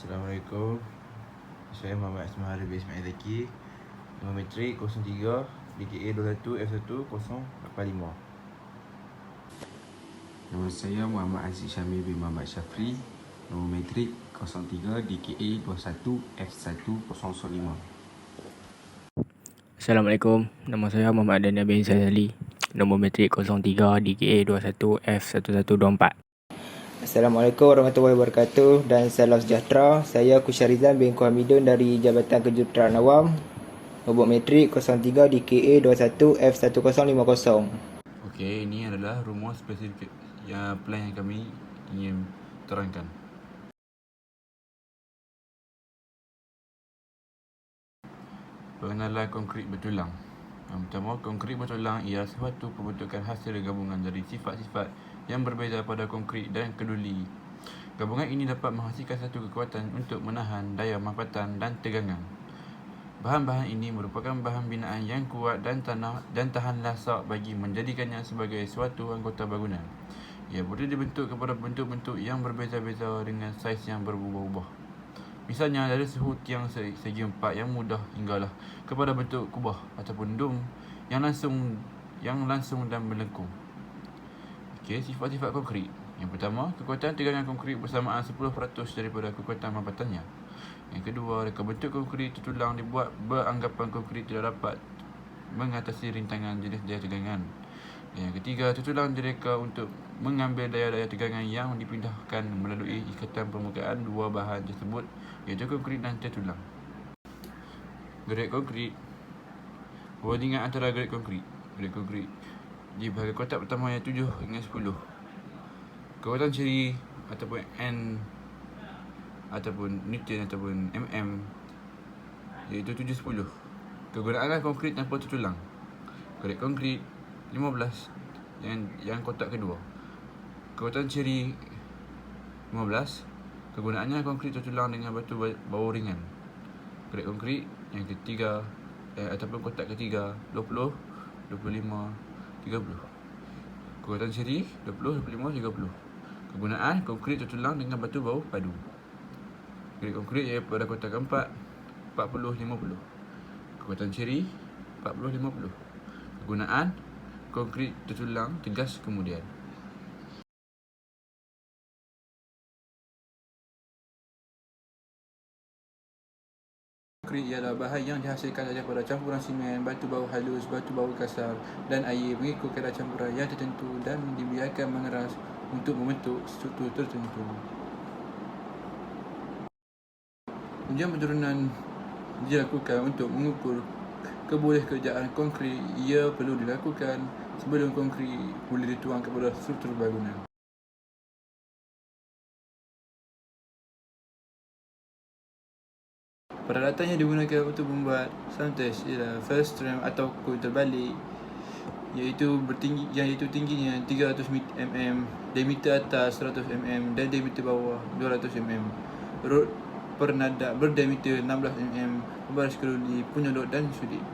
Assalamualaikum. Saya Muhammad Ismail bin Ismail Zaki. Nombor metrik 03 DKA 21 F1085. Nama saya Muhammad Aziz Syamil bin Muhammad Syafri. Nombor metrik 03 DKA 21 F1005. Assalamualaikum, nama saya Muhammad Adnan bin Zazali. Nombor metrik 03 DKA 21 F1124. Assalamualaikum warahmatullahi wabarakatuh dan salam sejahtera. Saya Kusyarizan bin Kuhamidun dari Jabatan Kejuruteraan Awam. Nombor metrik 03 DKA 21 F1050. Okey, ini adalah rumus spesifik plan yang kami ingin terangkan. Pengenalan konkrit bertulang. Yang pertama, konkrit bertulang ialah suatu pembentukan hasil gabungan dari sifat-sifat yang berbeza pada konkrit dan keduli. Gabungan ini dapat menghasilkan satu kekuatan untuk menahan daya mampatan dan tegangan. Bahan-bahan ini merupakan bahan binaan yang kuat dan tahan lasak bagi menjadikannya sebagai suatu anggota bangunan. Ia boleh dibentuk kepada bentuk-bentuk yang berbeza-beza dengan saiz yang berubah-ubah. Misalnya dari suhu tiang segi empat yang mudah hinggalah kepada bentuk kubah ataupun dom yang langsung dan melengkung. Okey, sifat-sifat konkrit. Yang pertama, kekuatan tegangan konkrit bersamaan 10% daripada kekuatan mampatannya. Yang kedua, reka bentuk konkrit tertulang dibuat beranggapan konkrit tidak dapat mengatasi rintangan jenis daya tegangan. Dan yang ketiga, tertulang direka untuk mengambil daya-daya tegangan yang dipindahkan melalui ikatan permukaan dua bahan tersebut, iaitu konkrit dan tertulang. Grade konkrit. Perbandingan antara grade konkrit. Grade konkrit dibagi kotak pertama yang 7 hingga 10. Kekuatan ciri ataupun N ataupun Newton ataupun mm iaitu 7-10. Kegunaan konkrit tanpa tertulang. Grade konkrit 15 yang kotak kedua. Kekuatan ciri 15. Kegunaannya konkrit tertulang dengan batu bau ringan. Grade konkrit yang ketiga ataupun kotak ketiga 20, 25, 30. Kekuatan ciri 20, 25, 30. Kegunaan konkrit tertulang dengan batu bau padu. Grade konkrit iaitu pada kotak keempat 40, 50. Kekuatan ciri 40, 50. Kegunaan konkrit tertulang tegas kemudian. Konkrit ialah bahan yang dihasilkan daripada campuran simen, batu bau halus, batu bau kasar dan air mengikut kadar campuran yang tertentu dan dibiarkan mengeras untuk membentuk struktur tertentu. Ujian penturunan dilakukan untuk mengukur kebolehkerjaan konkrit. Ia perlu dilakukan sebelum konkrit boleh dituang kepada struktur bangunan. Peralatan yang digunakan untuk membuat sound test ialah first tram atau coil terbalik, iaitu tingginya 300 mm, diameter atas 100 mm dan diameter bawah 200 mm. Rod pernadak berdiameter 16 mm, pembaris keduli, penyolot dan sudik.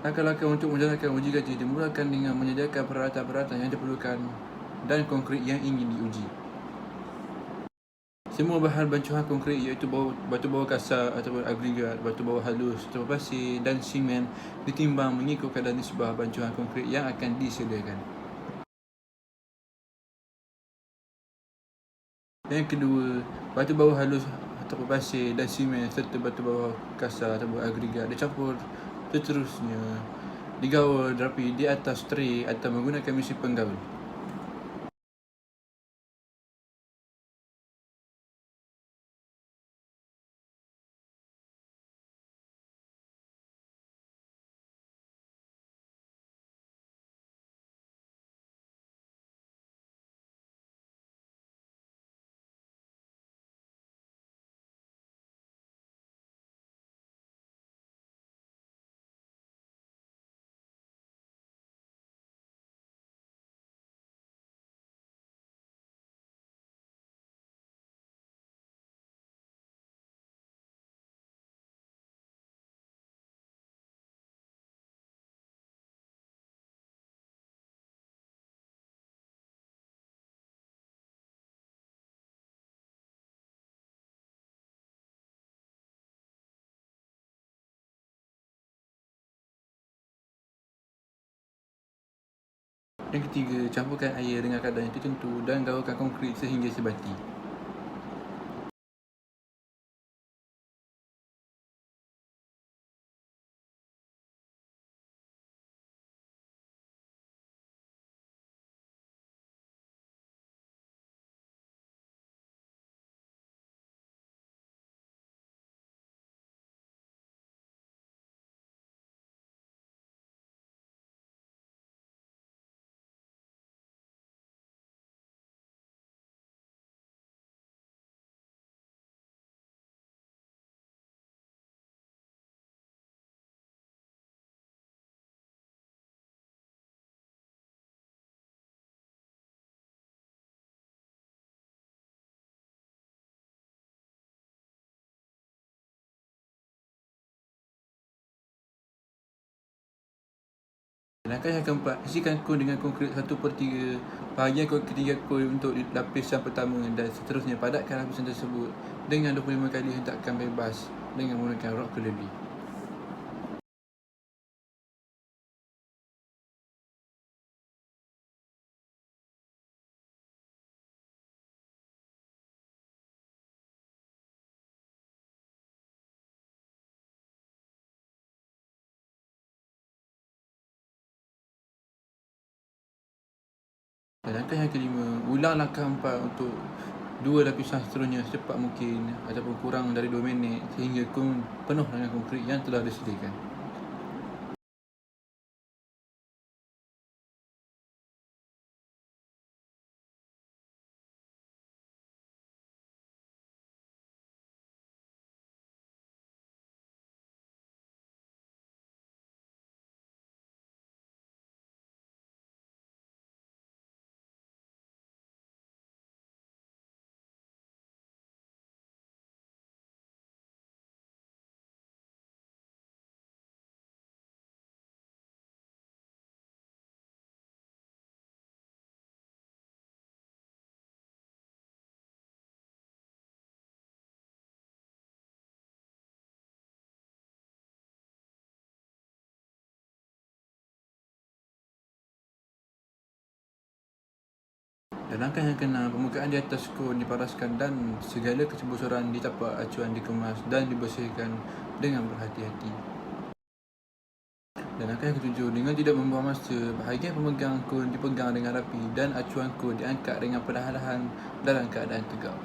Langkah-langkah untuk menjalankan uji kaji dimulakan dengan menyediakan peralatan-peralatan yang diperlukan dan konkrit yang ingin diuji. Semua bahan bancuhan konkrit iaitu batu bau kasar ataupun agregat, batu bau halus atau pasir dan simen ditimbang mengikut kadar nisbah bancuhan konkrit yang akan disediakan. Yang kedua, batu bau halus ataupun pasir dan simen serta batu bau kasar ataupun agregat dicampur seterusnya, digaul rapi di atas tray atau menggunakan mesin penggaul. Yang ketiga, campurkan air dengan kadar yang tertentu dan gaulkan konkrit sehingga sebati. Langkah yang keempat, isikan kol dengan konkrit 1/3 bahagian ketiga kol untuk lapisan pertama dan seterusnya padatkan lapisan tersebut dengan 25 kali hentakan bebas dengan menggunakan rod kelili. Dan langkah yang kelima, ulang langkah 4 untuk 2 lapisan seterusnya secepat mungkin ataupun kurang dari 2 minit sehingga penuh dengan konkrit yang telah disediakan. Dan langkah yang keenam, permukaan di atas kon diparaskan dan segala kecembusuran di tapak acuan dikemas dan dibersihkan dengan berhati-hati. Dan langkah yang ketujuh, dengan tidak membuang masa, bahagian pemegang kon dipegang dengan rapi dan acuan kon diangkat dengan perlahan-lahan dalam keadaan tegak.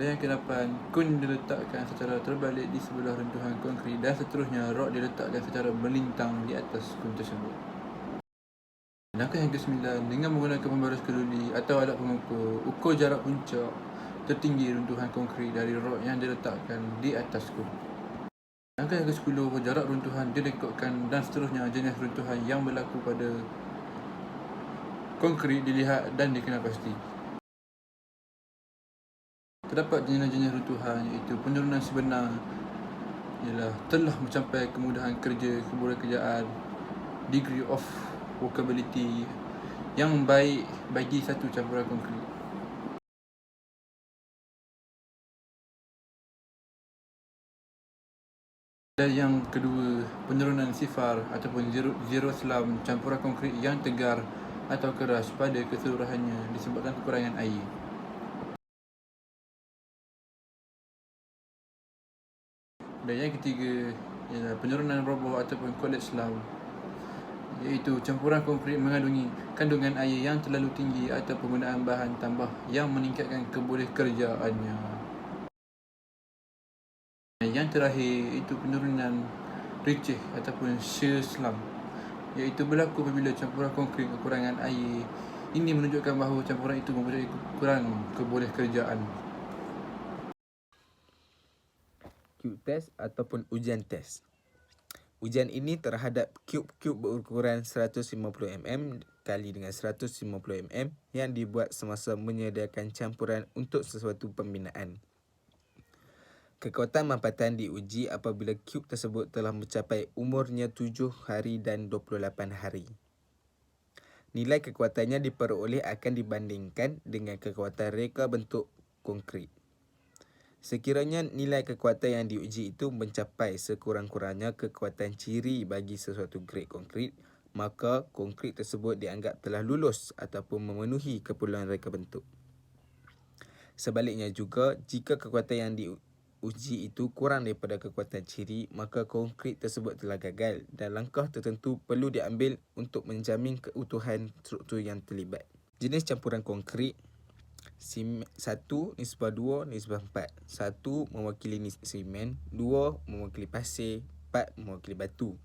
Dan yang ke-8, kon diletakkan secara terbalik di sebelah rentuhan konkrit dan seterusnya rod diletakkan secara melintang di atas kon tersebut. Langkah yang ke-9, dengan menggunakan pembaras keluli atau alat pengukur, ukur jarak puncak tertinggi runtuhan konkrit dari rod yang diletakkan di atas kon. Langkah yang ke-10, jarak runtuhan direkodkan dan seterusnya jenis runtuhan yang berlaku pada konkrit dilihat dan dikenal pasti. Terdapat jenis-jenis runtuhan iaitu penurunan sebenar ialah telah mencapai kemudahan kerja, kebolehkerjaan, degree of workability yang baik bagi satu campuran konkrit. Dan yang kedua, penurunan sifar ataupun zero slump campuran konkrit yang tegar atau keras pada keseluruhannya disebabkan kekurangan air. Dan yang ketiga ialah penurunan roboh ataupun collapse slump, iaitu campuran konkrit mengandungi kandungan air yang terlalu tinggi atau penggunaan bahan tambah yang meningkatkan kebolehkerjaannya. Yang terakhir itu penurunan receh ataupun shear slump, iaitu berlaku apabila campuran konkrit kekurangan air. Ini menunjukkan bahawa campuran itu mempunyai kurang kebolehkerjaan. Cube test ataupun ujian test. Ujian ini terhadap cube-cube berukuran 150 mm kali dengan 150 mm yang dibuat semasa menyediakan campuran untuk sesuatu pembinaan. Kekuatan mampatan diuji apabila cube tersebut telah mencapai umurnya 7 hari dan 28 hari. Nilai kekuatannya diperoleh akan dibandingkan dengan kekuatan reka bentuk konkrit. Sekiranya nilai kekuatan yang diuji itu mencapai sekurang-kurangnya kekuatan ciri bagi sesuatu grade konkrit, maka konkrit tersebut dianggap telah lulus ataupun memenuhi keperluan reka bentuk. Sebaliknya juga, jika kekuatan yang diuji itu kurang daripada kekuatan ciri, maka konkrit tersebut telah gagal dan langkah tertentu perlu diambil untuk menjamin keutuhan struktur yang terlibat. Jenis campuran konkrit 1 nisbah 2 nisbah 4. 1 mewakili simen, 2 mewakili pasir, 4 mewakili batu.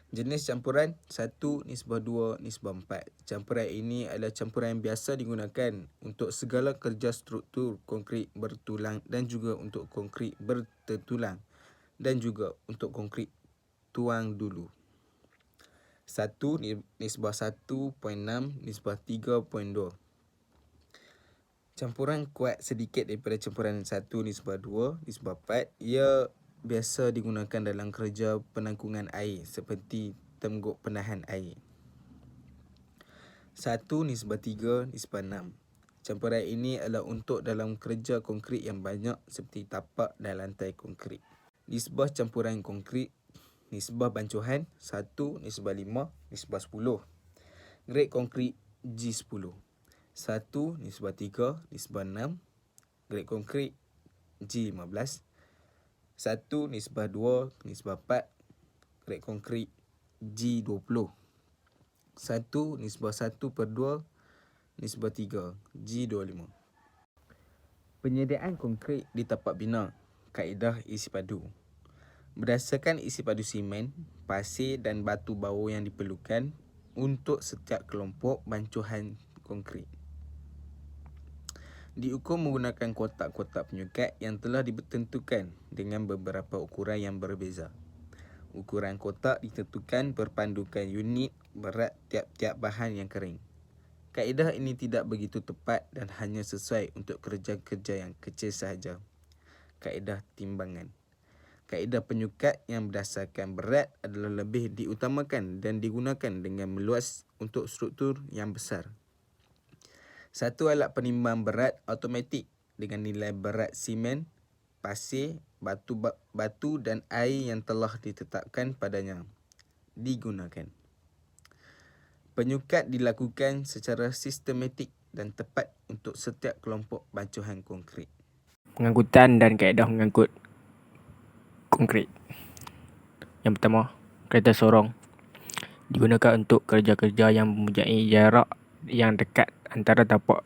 Jenis campuran 1 nisbah 2 nisbah 4. Campuran ini adalah campuran yang biasa digunakan untuk segala kerja struktur konkrit bertulang dan juga untuk konkrit bertertulang dan juga untuk konkrit tuang dulu. 1 nisbah 1.6 nisbah 3.2. Campuran kuat sedikit daripada campuran 1 nisbah 2 nisbah 4. Ia biasa digunakan dalam kerja penanggungan air seperti tengguk penahan air. 1 nisbah 3 nisbah 6. Campuran ini adalah untuk dalam kerja konkrit yang banyak seperti tapak dan lantai konkrit. Nisbah campuran konkrit, nisbah bancuhan 1 nisbah 5 nisbah 10. Grade konkrit G10. 1 nisbah 3 nisbah 6. Grade konkrit G15. 1 nisbah 2 nisbah 4. Grade konkrit G20. 1 nisbah 1/2 nisbah 3 G25. Penyediaan konkrit di tapak bina. Kaedah isi padu. Berdasarkan isi padu simen, pasir dan batu baur yang diperlukan untuk setiap kelompok bancuhan konkrit. Diukur menggunakan kotak-kotak penyukat yang telah ditentukan dengan beberapa ukuran yang berbeza. Ukuran kotak ditentukan berpandukan unit berat tiap-tiap bahan yang kering. Kaedah ini tidak begitu tepat dan hanya sesuai untuk kerja-kerja yang kecil sahaja. Kaedah timbangan. Kaedah penyukat yang berdasarkan berat adalah lebih diutamakan dan digunakan dengan meluas untuk struktur yang besar. Satu alat penimbang berat automatik dengan nilai berat simen, pasir, batu dan air yang telah ditetapkan padanya digunakan. Penyukat dilakukan secara sistematik dan tepat untuk setiap kelompok bancuhan konkrit. Pengangkutan dan kaedah mengangkut konkrit. Yang pertama, kereta sorong digunakan untuk kerja-kerja yang mempunyai jarak yang dekat antara tapak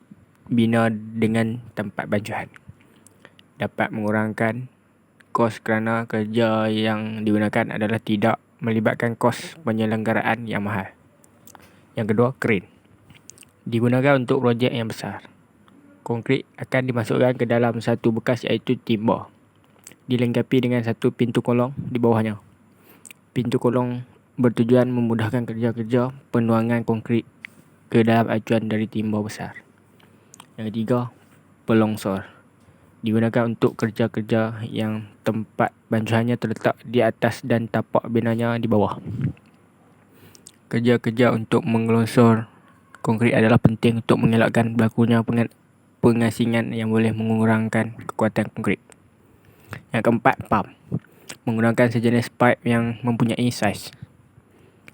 bina dengan tempat bancuhan. Dapat mengurangkan kos kerana kerja yang digunakan adalah tidak melibatkan kos penyelenggaraan yang mahal. Yang kedua, kren digunakan untuk projek yang besar. Konkrit akan dimasukkan ke dalam satu bekas iaitu timba, dilengkapi dengan satu pintu kolong di bawahnya. Pintu kolong bertujuan memudahkan kerja-kerja penuangan konkrit ke dalam acuan dari timba besar. Yang ketiga, pelongsor digunakan untuk kerja-kerja yang tempat bancuhannya terletak di atas dan tapak binanya di bawah. Kerja-kerja untuk mengelongsor konkrit adalah penting untuk mengelakkan berlakunya pengasingan yang boleh mengurangkan kekuatan konkrit. Yang keempat, pam menggunakan sejenis pipe yang mempunyai saiz.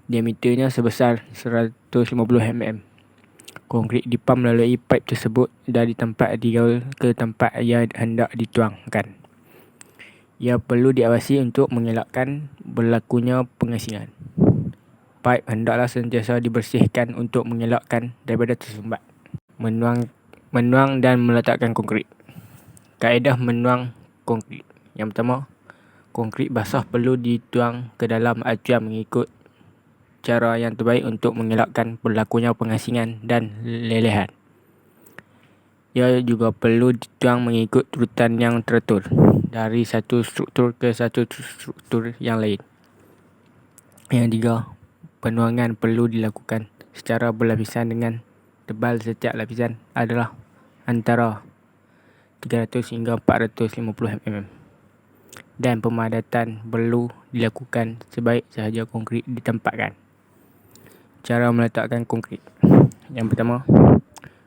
Diameternya sebesar 150 mm. Konkrit dipam melalui pipe tersebut dari tempat digaul ke tempat ia hendak dituangkan. Ia perlu diawasi untuk mengelakkan berlakunya pengasingan. Pipe hendaklah sentiasa dibersihkan untuk mengelakkan daripada tersumbat. Menuang dan meletakkan konkrit. Kaedah menuang konkrit. Yang pertama, konkrit basah perlu dituang ke dalam acuan mengikut cara yang terbaik untuk mengelakkan berlakunya pengasingan dan lelehan. Ia juga perlu dituang mengikut urutan yang teratur dari satu struktur ke satu struktur yang lain. Yang ketiga, penuangan perlu dilakukan secara berlapisan dengan tebal setiap lapisan adalah antara 300 hingga 450 mm. Dan pemadatan perlu dilakukan sebaik sahaja konkrit ditempatkan. Cara meletakkan konkrit. Yang pertama,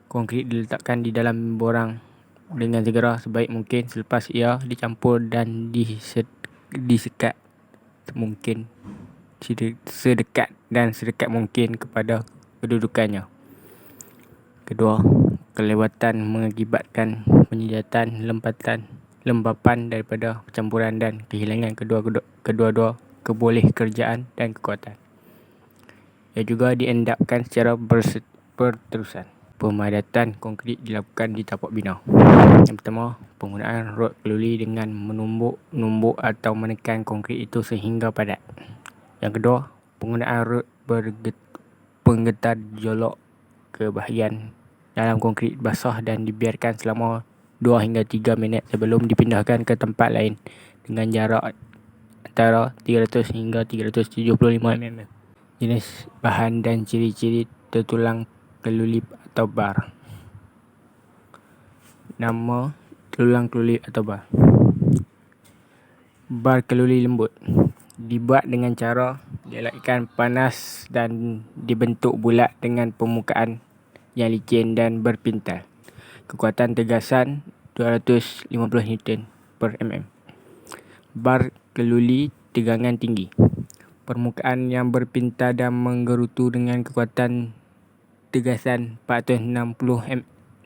konkrit diletakkan di dalam borang dengan segera sebaik mungkin selepas ia dicampur dan disekat mungkin sedekat mungkin kepada kedudukannya. Kedua, kelewatan mengakibatkan penyejatan, lembapan daripada percampuran dan kehilangan kedua-dua kebolehkerjaan dan kekuatan. Ia juga diendapkan secara berterusan. Pemadatan konkrit dilakukan di tapak bina. Yang pertama, penggunaan rod keluli dengan menumbuk atau menekan konkrit itu sehingga padat. Yang kedua, penggunaan rod penggetar jolok ke bahagian dalam konkrit basah dan dibiarkan selama 2 hingga 3 minit sebelum dipindahkan ke tempat lain dengan jarak antara 300 hingga 375 mm. Jenis bahan dan ciri-ciri tertulang keluli atau bar. Nama tulang keluli atau bar. Bar keluli lembut dibuat dengan cara dielakkan panas dan dibentuk bulat dengan permukaan yang licin dan berpintal. Kekuatan tegasan 250 Newton per mm. Bar keluli tegangan tinggi. Permukaan yang berpintal dan menggerutu dengan kekuatan tegasan 460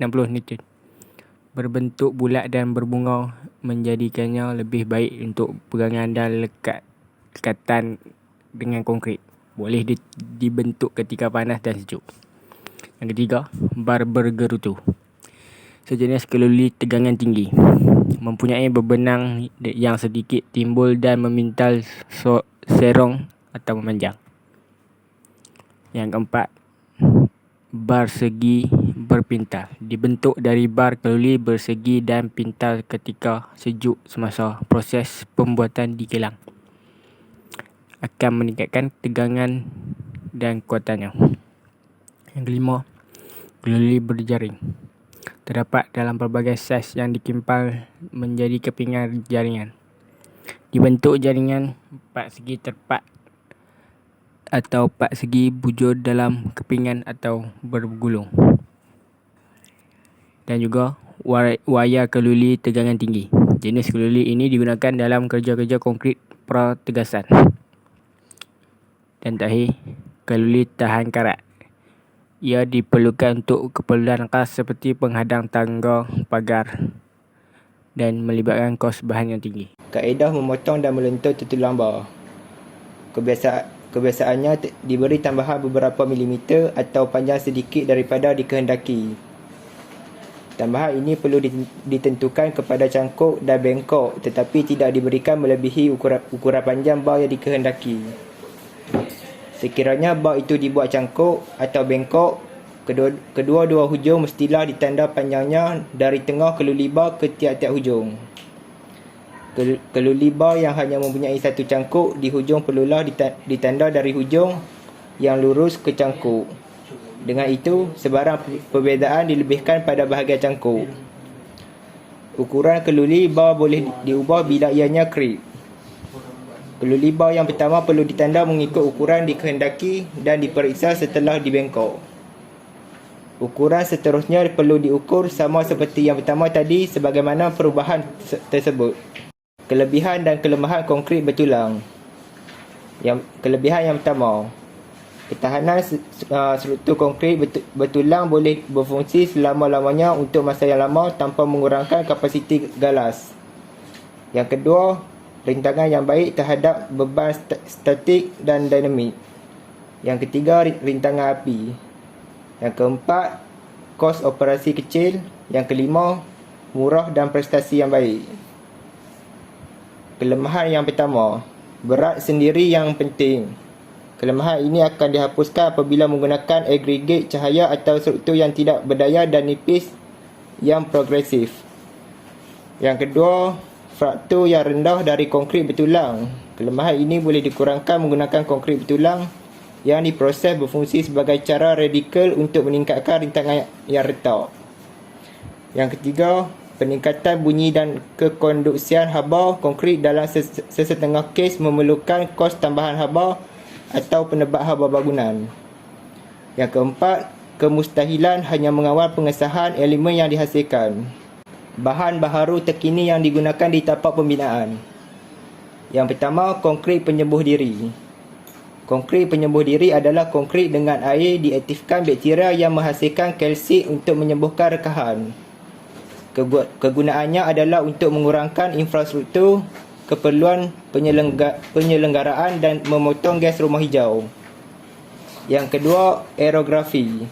Newton. Berbentuk bulat dan berbunga menjadikannya lebih baik untuk pegangan dan lekatan dengan konkrit. Boleh dibentuk ketika panas dan sejuk. Yang ketiga, bar bergerutu. Sejenis keluli tegangan tinggi. Mempunyai bebenang yang sedikit timbul dan memintal serong atau memanjang. Yang keempat, bar segi berpintal. Dibentuk dari bar keluli bersegi dan pintal ketika sejuk semasa proses pembuatan di kilang. Akan meningkatkan tegangan dan kuatannya. Yang kelima, keluli berjaring. Terdapat dalam pelbagai saiz yang dikimpal menjadi kepingan jaringan. Dibentuk jaringan 4 segi terpat atau 4 segi bujur dalam kepingan atau bergulung. Dan juga wayar keluli tegangan tinggi. Jenis keluli ini digunakan dalam kerja-kerja konkrit prategasan. Dan terakhir, keluli tahan karat. Ia diperlukan untuk keperluan khas seperti penghadang tangga, pagar dan melibatkan kos bahan yang tinggi. Kaedah memotong dan melentur tertulang bar. Kebiasaannya diberi tambahan beberapa milimeter atau panjang sedikit daripada dikehendaki. Tambahan ini perlu ditentukan kepada cangkuk dan bengkok tetapi tidak diberikan melebihi ukuran panjang bar yang dikehendaki. Sekiranya bar itu dibuat cangkuk atau bengkok, kedua-dua hujung mestilah ditanda panjangnya dari tengah keluli bar ke tiap-tiap hujung. Keluli bar yang hanya mempunyai satu cangkuk di hujung perlulah ditanda dari hujung yang lurus ke cangkuk. Dengan itu, sebarang perbezaan dilebihkan pada bahagian cangkuk. Ukuran keluli bar boleh diubah bila ianya krip. Keluli bar yang pertama perlu ditanda mengikut ukuran dikehendaki dan diperiksa setelah dibengkok. Ukuran seterusnya perlu diukur sama seperti yang pertama tadi sebagaimana perubahan tersebut. Kelebihan dan kelemahan konkrit bertulang. Kelebihan yang pertama, ketahanan struktur konkrit bertulang boleh berfungsi selama-lamanya untuk masa yang lama tanpa mengurangkan kapasiti galas. Yang kedua, rintangan yang baik terhadap beban statik dan dinamik. Yang ketiga, rintangan api. Yang keempat, kos operasi kecil. Yang kelima, murah dan prestasi yang baik. Kelemahan yang pertama, berat sendiri yang penting. Kelemahan ini akan dihapuskan apabila menggunakan agregat cahaya atau struktur yang tidak berdaya dan nipis yang progresif. Yang kedua, fraktur yang rendah dari konkrit bertulang. Kelemahan ini boleh dikurangkan menggunakan konkrit bertulang yang diproses berfungsi sebagai cara radikal untuk meningkatkan rintangan yang retak. Yang ketiga, peningkatan bunyi dan kekonduksian haba konkrit dalam sesetengah kes memerlukan kos tambahan haba atau penebat haba bangunan. Yang keempat, kemustahilan hanya mengawal pengesahan elemen yang dihasilkan. Bahan baharu terkini yang digunakan di tapak pembinaan. Yang pertama, konkrit penyembuh diri. Konkrit penyembuh diri adalah konkrit dengan air diaktifkan bakteria yang menghasilkan kalsit untuk menyembuhkan rekahan. Kegunaannya adalah untuk mengurangkan infrastruktur, keperluan penyelenggaraan dan memotong gas rumah hijau. Yang kedua, aerografi.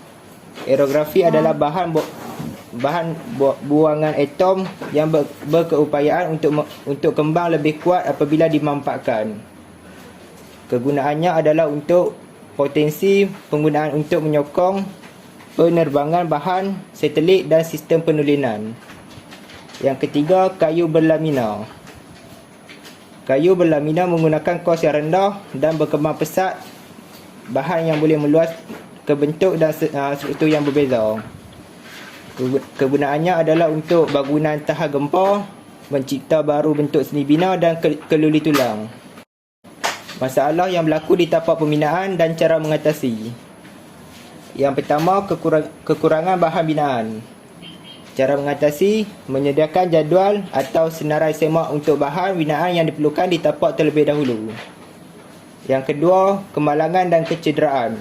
Aerografi adalah bahan buangan atom yang berkeupayaan untuk kembang lebih kuat apabila dimanfaatkan. Kegunaannya adalah untuk potensi penggunaan untuk menyokong penerbangan bahan, satelit dan sistem penulinan. Yang ketiga, kayu berlamina. Kayu berlamina menggunakan kos yang rendah dan berkembang pesat, bahan yang boleh meluas ke bentuk dan struktur yang berbeza. Kegunaannya adalah untuk bangunan tahan gempa, mencipta baru bentuk seni bina dan keluli tulang. Masalah yang berlaku di tapak pembinaan dan cara mengatasi. Yang pertama, kekurangan bahan binaan. Cara mengatasi, menyediakan jadual atau senarai semak untuk bahan binaan yang diperlukan di tapak terlebih dahulu. Yang kedua, kemalangan dan kecederaan.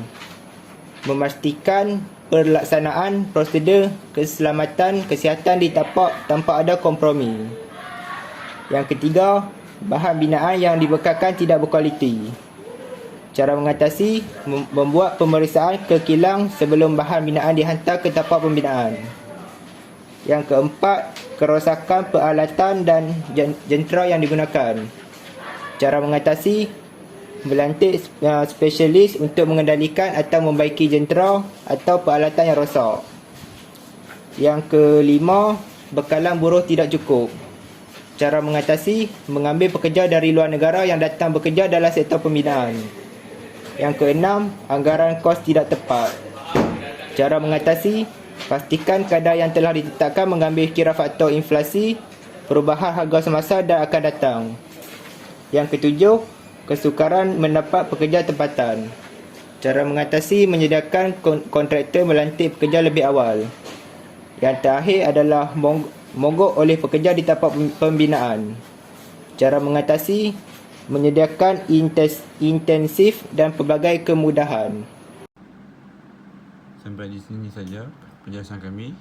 Memastikan pelaksanaan prosedur keselamatan kesihatan di tapak tanpa ada kompromi. Yang ketiga, bahan binaan yang dibekalkan tidak berkualiti. Cara mengatasi, membuat pemeriksaan ke kilang sebelum bahan binaan dihantar ke tapak pembinaan. Yang keempat, kerosakan peralatan dan jentera yang digunakan. Cara mengatasi, melantik spesialis untuk mengendalikan atau membaiki jentera atau peralatan yang rosak. Yang kelima, bekalan buruh tidak cukup. Cara mengatasi, mengambil pekerja dari luar negara yang datang bekerja dalam sektor pembinaan. Yang keenam, anggaran kos tidak tepat. Cara mengatasi, pastikan kadar yang telah ditetapkan mengambil kira faktor inflasi, perubahan harga semasa dan akan datang. Yang ketujuh, kesukaran mendapat pekerja tempatan. Cara mengatasi, menyediakan kontraktor melantik pekerja lebih awal. Yang terakhir adalah mogok oleh pekerja di tapak pembinaan. Cara mengatasi, menyediakan intensif dan pelbagai kemudahan. Sampai di sini saja penjelasan kami.